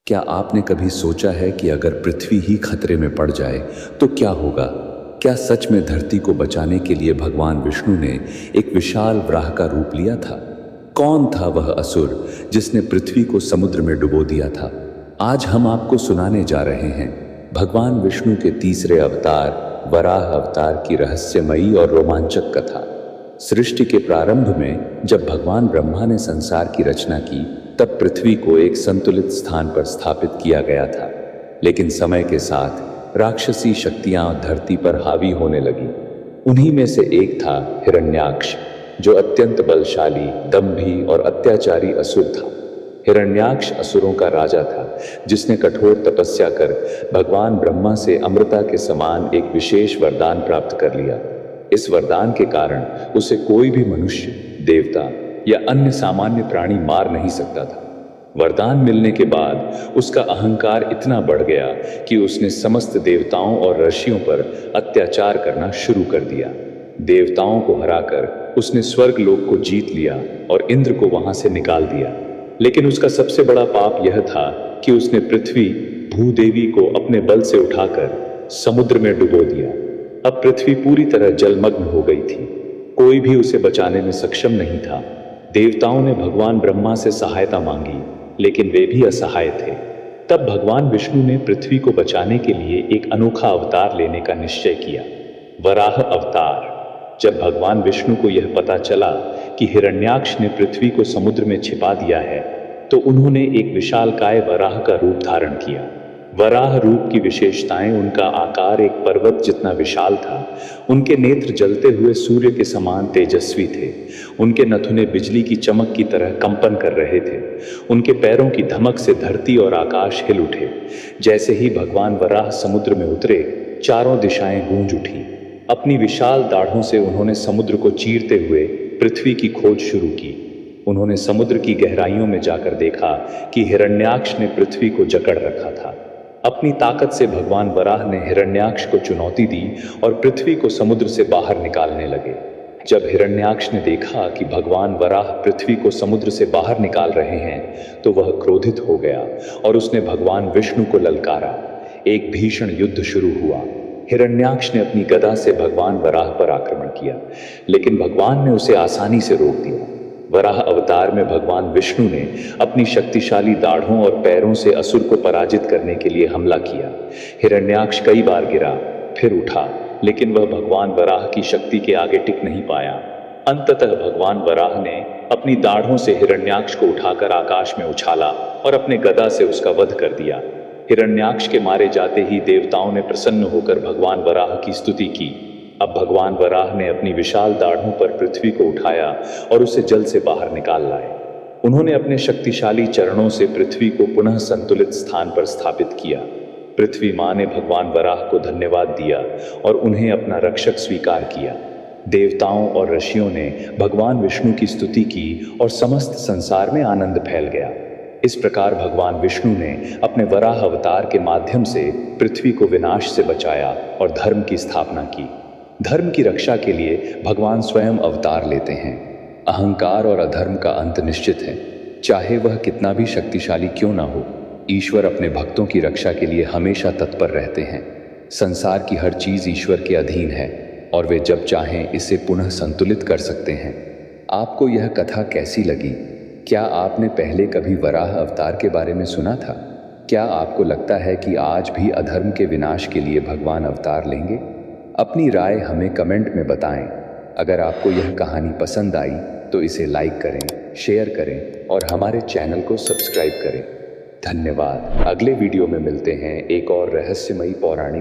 क्या आपने कभी सोचा है कि अगर पृथ्वी ही खतरे में पड़ जाए तो क्या होगा? क्या सच में धरती को बचाने के लिए भगवान विष्णु ने एक विशाल वराह का रूप लिया था? कौन था वह असुर जिसने पृथ्वी को समुद्र में डुबो दिया था? आज हम आपको सुनाने जा रहे हैं भगवान विष्णु के तीसरे अवतार वराह अवतार की रहस्यमयी और रोमांचक कथा। सृष्टि के प्रारंभ में जब भगवान ब्रह्मा ने संसार की रचना की, तब पृथ्वी को एक संतुलित स्थान पर स्थापित किया गया था। लेकिन समय के साथ राक्षसी शक्तियां धरती पर हावी होने लगी। उन्हीं में से एक था हिरण्याक्ष, जो अत्यंत बलशाली, दंभी और अत्याचारी असुर था। हिरण्याक्ष असुरों का राजा था, जिसने कठोर तपस्या कर भगवान ब्रह्मा से अमृता के समान एक विशेष वरदान प्राप्त कर लिया। इस वरदान के कारण उसे कोई भी मनुष्य, देवता या अन्य सामान्य प्राणी मार नहीं सकता था। वरदान मिलने के बाद उसका अहंकार इतना बढ़ गया कि उसने समस्त देवताओं और ऋषियों पर अत्याचार करना शुरू कर दिया। देवताओं को हराकर उसने स्वर्ग लोक को जीत लिया और इंद्र को वहां से निकाल दिया। लेकिन उसका सबसे बड़ा पाप यह था कि उसने पृथ्वी भूदेवी को अपने बल से उठाकर समुद्र में डुबो दिया। अब पृथ्वी पूरी तरह जलमग्न हो गई थी। कोई भी उसे बचाने में सक्षम नहीं था। देवताओं ने भगवान ब्रह्मा से सहायता मांगी, लेकिन वे भी असहाय थे। तब भगवान विष्णु ने पृथ्वी को बचाने के लिए एक अनोखा अवतार लेने का निश्चय किया, वराह अवतार। जब भगवान विष्णु को यह पता चला कि हिरण्याक्ष ने पृथ्वी को समुद्र में छिपा दिया है, तो उन्होंने एक विशालकाय वराह का रूप धारण किया। वराह रूप की विशेषताएं: उनका आकार एक पर्वत जितना विशाल था, उनके नेत्र जलते हुए सूर्य के समान तेजस्वी थे, उनके नथुने बिजली की चमक की तरह कंपन कर रहे थे, उनके पैरों की धमक से धरती और आकाश हिल उठे। जैसे ही भगवान वराह समुद्र में उतरे, चारों दिशाएं गूंज उठी। अपनी विशाल दाढ़ों से उन्होंने समुद्र को चीरते हुए पृथ्वी की खोज शुरू की। उन्होंने समुद्र की गहराइयों में जाकर देखा कि हिरण्याक्ष ने पृथ्वी को जकड़ रखा था। अपनी ताकत से भगवान वराह ने हिरण्याक्ष को चुनौती दी और पृथ्वी को समुद्र से बाहर निकालने लगे। जब हिरण्याक्ष ने देखा कि भगवान वराह पृथ्वी को समुद्र से बाहर निकाल रहे हैं, तो वह क्रोधित हो गया और उसने भगवान विष्णु को ललकारा। एक भीषण युद्ध शुरू हुआ। हिरण्याक्ष ने अपनी गदा से भगवान वराह पर आक्रमण किया, लेकिन भगवान ने उसे आसानी से रोक दिया। वराह अवतार में भगवान विष्णु ने अपनी शक्तिशाली दाढ़ों और पैरों से असुर को पराजित करने के लिए हमला किया। हिरण्याक्ष कई बार गिरा, फिर उठा, लेकिन वह भगवान वराह की शक्ति के आगे टिक नहीं पाया। अंततः भगवान वराह ने अपनी दाढ़ों से हिरण्याक्ष को उठाकर आकाश में उछाला और अपने गदा से उसका वध कर दिया। हिरण्याक्ष के मारे जाते ही देवताओं ने प्रसन्न होकर भगवान वराह की स्तुति की। अब भगवान वराह ने अपनी विशाल दाढ़ों पर पृथ्वी को उठाया और उसे जल से बाहर निकाल लाए। उन्होंने अपने शक्तिशाली चरणों से पृथ्वी को पुनः संतुलित स्थान पर स्थापित किया। पृथ्वी माँ ने भगवान वराह को धन्यवाद दिया और उन्हें अपना रक्षक स्वीकार किया। देवताओं और ऋषियों ने भगवान विष्णु की स्तुति की और समस्त संसार में आनंद फैल गया। इस प्रकार भगवान विष्णु ने अपने वराह अवतार के माध्यम से पृथ्वी को विनाश से बचाया और धर्म की स्थापना की। धर्म की रक्षा के लिए भगवान स्वयं अवतार लेते हैं। अहंकार और अधर्म का अंत निश्चित है, चाहे वह कितना भी शक्तिशाली क्यों ना हो। ईश्वर अपने भक्तों की रक्षा के लिए हमेशा तत्पर रहते हैं। संसार की हर चीज ईश्वर के अधीन है और वे जब चाहें इसे पुनः संतुलित कर सकते हैं। आपको यह कथा कैसी लगी? क्या आपने पहले कभी वराह अवतार के बारे में सुना था? क्या आपको लगता है कि आज भी अधर्म के विनाश के लिए भगवान अवतार लेंगे? अपनी राय हमें कमेंट में बताएं। अगर आपको यह कहानी पसंद आई तो इसे लाइक करें, शेयर करें और हमारे चैनल को सब्सक्राइब करें। धन्यवाद। अगले वीडियो में मिलते हैं एक और रहस्यमयी पौराणिक